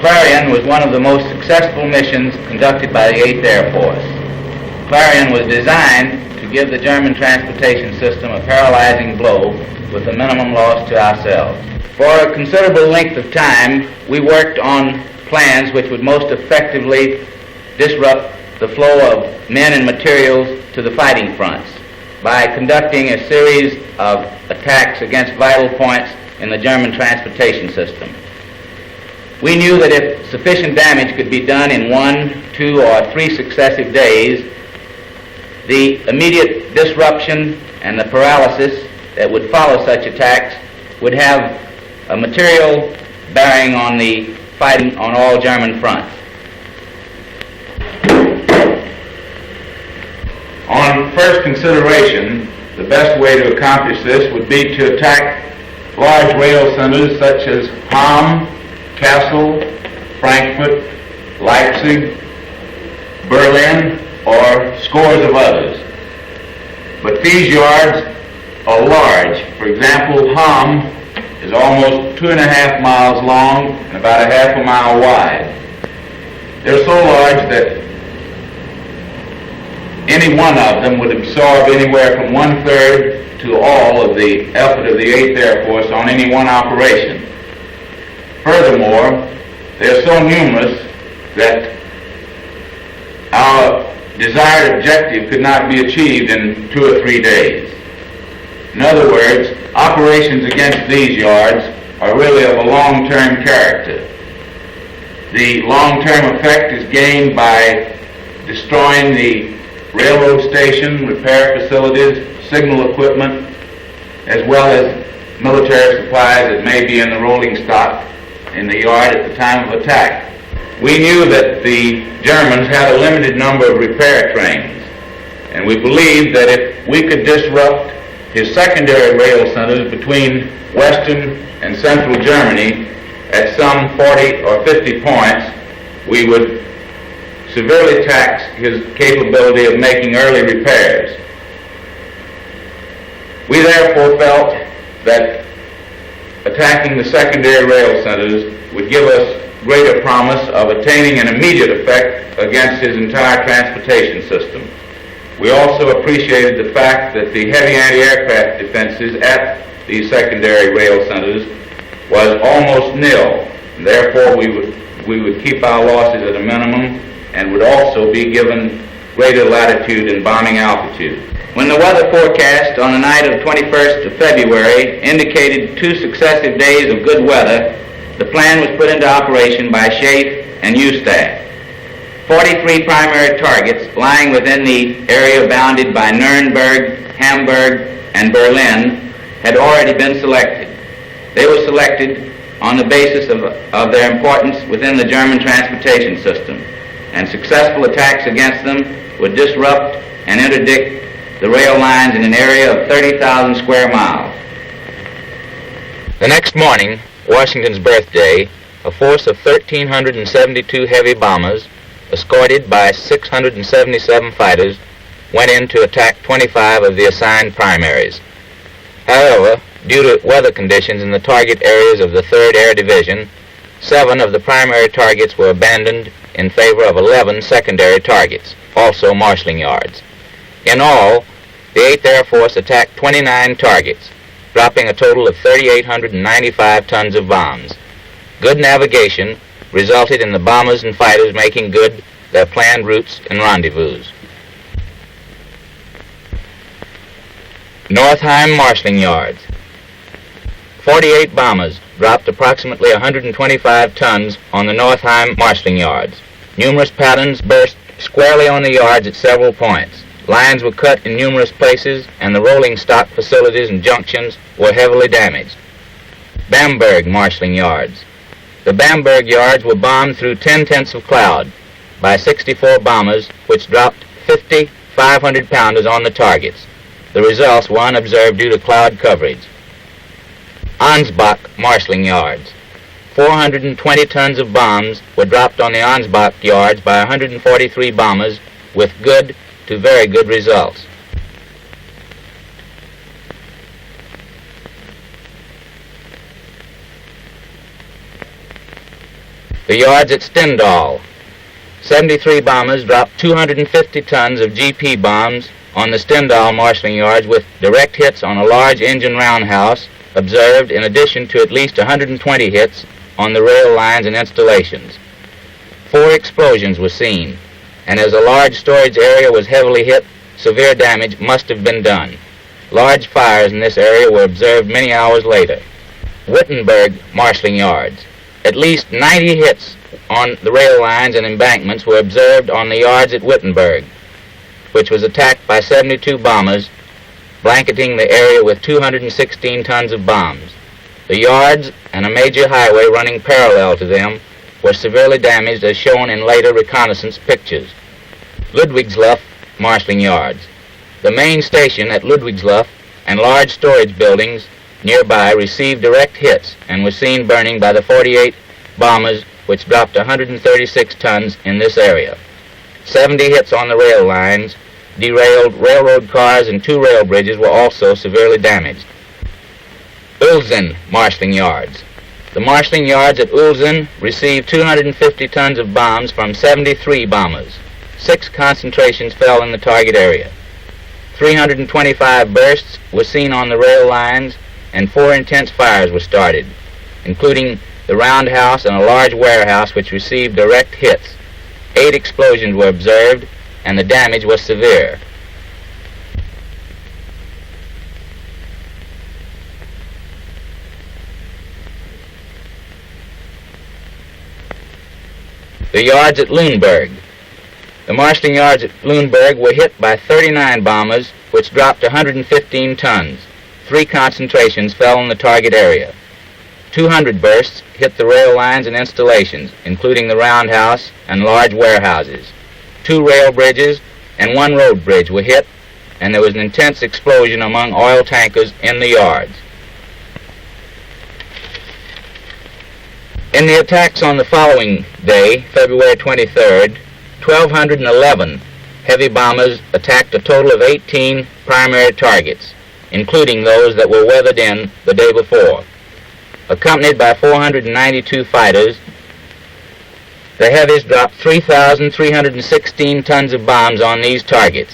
Clarion was one of the most successful missions conducted by the 8th Air Force. Clarion was designed to give the German transportation system a paralyzing blow with a minimum loss to ourselves. For a considerable length of time, we worked on plans which would most effectively disrupt the flow of men and materials to the fighting fronts by conducting a series of attacks against vital points in the German transportation system. We knew that if sufficient damage could be done in 1, 2, or 3 successive days, the immediate disruption and the paralysis that would follow such attacks would have a material bearing on the fighting on all German fronts. On first consideration, the best way to accomplish this would be to attack large rail centers such as Hamm, Kassel, Frankfurt, Leipzig, Berlin, or scores of others. But these yards are large. For example, Hamm is almost 2.5 miles long and about 1/2 mile wide. They're so large that any one of them would absorb anywhere from 1/3 to all of the effort of the 8th Air Force on any one operation. Furthermore, they're so numerous that our desired objective could not be achieved in 2 or 3 days. In other words, operations against these yards are really of a long-term character. The long-term effect is gained by destroying the railroad station, repair facilities, signal equipment, as well as military supplies that may be in the rolling stock in the yard at the time of attack. We knew that the Germans had a limited number of repair trains, and we believed that if we could disrupt his secondary rail centers between western and central Germany at some 40 or 50 points, we would severely tax his capability of making early repairs. We therefore felt that attacking the secondary rail centers would give us greater promise of attaining an immediate effect against his entire transportation system. We also appreciated the fact that the heavy anti-aircraft defenses at these secondary rail centers was almost nil. Therefore, we would keep our losses at a minimum and would also be given greater latitude in bombing altitude. When the weather forecast on the night of 21st of February indicated 2 successive days of good weather, the plan was put into operation by SHAEF and USTAF. 43 primary targets lying within the area bounded by Nuremberg, Hamburg, and Berlin had already been selected. They were selected on the basis of their importance within the German transportation system, and successful attacks against them would disrupt and interdict the rail lines in an area of 30,000 square miles. The next morning, Washington's birthday, a force of 1,372 heavy bombers, escorted by 677 fighters, went in to attack 25 of the assigned primaries. However, due to weather conditions in the target areas of the 3rd Air Division, 7 of the primary targets were abandoned in favor of 11 secondary targets, also marshalling yards. In all, the 8th Air Force attacked 29 targets, dropping a total of 3,895 tons of bombs. Good navigation resulted in the bombers and fighters making good their planned routes and rendezvous. Northeim marshalling yards. 48 bombers dropped approximately 125 tons on the Northeim marshalling yards. Numerous patterns burst squarely on the yards at several points. Lines were cut in numerous places, and the rolling stock facilities and junctions were heavily damaged. Bamberg marshalling yards. The Bamberg yards were bombed through 10/10 of cloud by 64 bombers, which dropped 50 500-pounders on the targets. The results were unobserved due to cloud coverage. Ansbach marshalling yards. 420 tons of bombs were dropped on the Ansbach yards by 143 bombers with good to very good results. The yards at Stendal. 73 bombers dropped 250 tons of GP bombs on the Stendal marshalling yards with direct hits on a large engine roundhouse observed in addition to at least 120 hits on the rail lines and installations. 4 explosions were seen, and as a large storage area was heavily hit, severe damage must have been done. Large fires in this area were observed many hours later. Wittenberg marshalling yards. At least 90 hits on the rail lines and embankments were observed on the yards at Wittenberg, which was attacked by 72 bombers, blanketing the area with 216 tons of bombs. The yards and a major highway running parallel to them were severely damaged as shown in later reconnaissance pictures. Ludwigsluft marshalling yards. The main station at Ludwigsluft and large storage buildings nearby received direct hits and was seen burning by the 48 bombers which dropped 136 tons in this area. 70 hits on the rail lines, derailed railroad cars, and 2 rail bridges were also severely damaged. Uelzen marshalling yards. The marshalling yards at Uelzen received 250 tons of bombs from 73 bombers. 6 concentrations fell in the target area. 325 bursts were seen on the rail lines, and 4 intense fires were started, including the roundhouse and a large warehouse which received direct hits. 8 explosions were observed, and the damage was severe. The yards at Lüneburg. The marshalling yards at Lüneburg were hit by 39 bombers, which dropped 115 tons. 3 concentrations fell in the target area. 200 bursts hit the rail lines and installations, including the roundhouse and large warehouses. 2 rail bridges and 1 road bridge were hit, and there was an intense explosion among oil tankers in the yards. In the attacks on the following day, February 23rd, 1,211 heavy bombers attacked a total of 18 primary targets, including those that were weathered in the day before. Accompanied by 492 fighters, the heavies dropped 3,316 tons of bombs on these targets.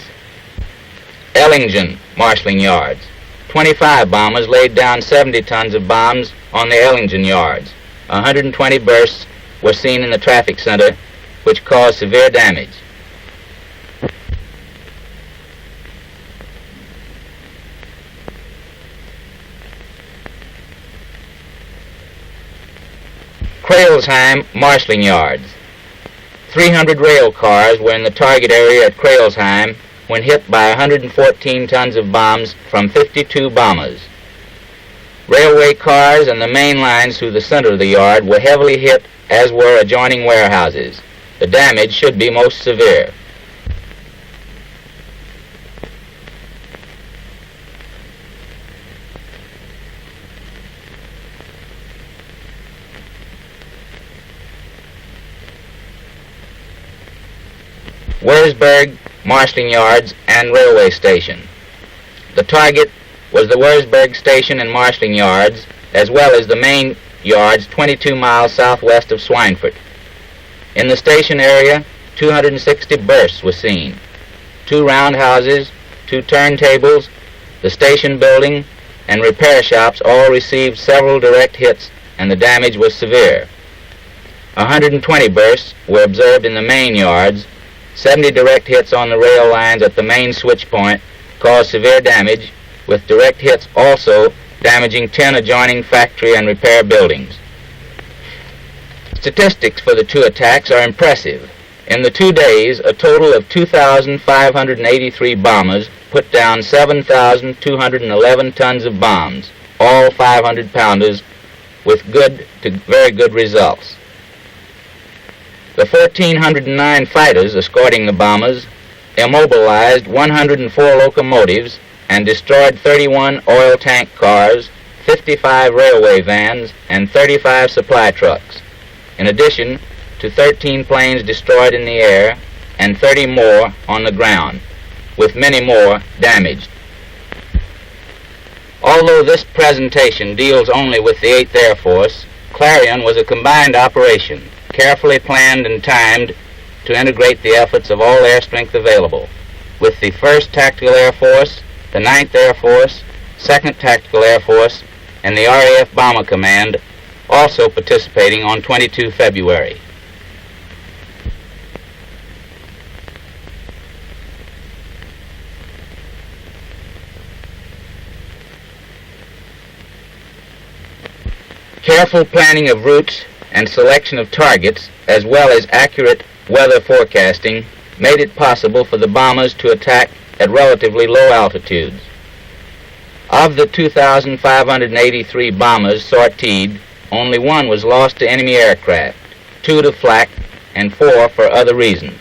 Ellingen marshalling yards. 25 bombers laid down 70 tons of bombs on the Ellingen yards. 120 bursts were seen in the traffic center, which caused severe damage. Crailsheim marshalling yards. 300 rail cars were in the target area at Crailsheim when hit by 114 tons of bombs from 52 bombers. Railway cars and the main lines through the center of the yard were heavily hit, as were adjoining warehouses. The damage should be most severe. Wurzburg marshalling yards and railway station. The target was the Wurzburg station and marshalling yards, as well as the main yards 22 miles southwest of Schweinfurt. In the station area, 260 bursts were seen. 2 roundhouses, 2 turntables, the station building, and repair shops all received several direct hits, and the damage was severe. 120 bursts were observed in the main yards. 70 direct hits on the rail lines at the main switch point caused severe damage, with direct hits also damaging 10 adjoining factory and repair buildings. Statistics for the 2 attacks are impressive. In the 2 days, a total of 2,583 bombers put down 7,211 tons of bombs, all 500-pounders, with good to very good results. The 1,409 fighters escorting the bombers immobilized 104 locomotives and destroyed 31 oil tank cars, 55 railway vans, and 35 supply trucks, in addition to 13 planes destroyed in the air and 30 more on the ground, with many more damaged. Although this presentation deals only with the 8th Air Force, Clarion was a combined operation, carefully planned and timed to integrate the efforts of all air strength available, with the 1st Tactical Air Force, the 9th Air Force, 2nd Tactical Air Force, and the RAF Bomber Command also participating on 22 February. Careful planning of routes and selection of targets, as well as accurate weather forecasting, made it possible for the bombers to attack at relatively low altitudes. Of the 2,583 bombers sortied, only 1 was lost to enemy aircraft, 2 to flak, and 4 for other reasons.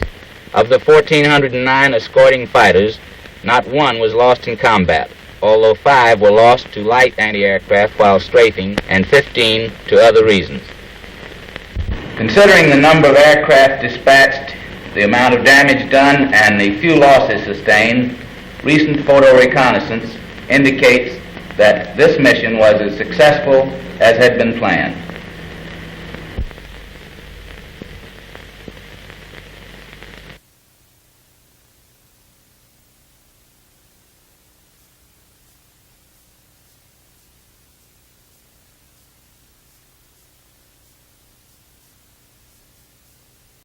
Of the 1,409 escorting fighters, not 1 was lost in combat, although 5 were lost to light anti-aircraft while strafing and 15 to other reasons. Considering the number of aircraft dispatched, the amount of damage done, and the few losses sustained, recent photo reconnaissance indicates that this mission was as successful as had been planned.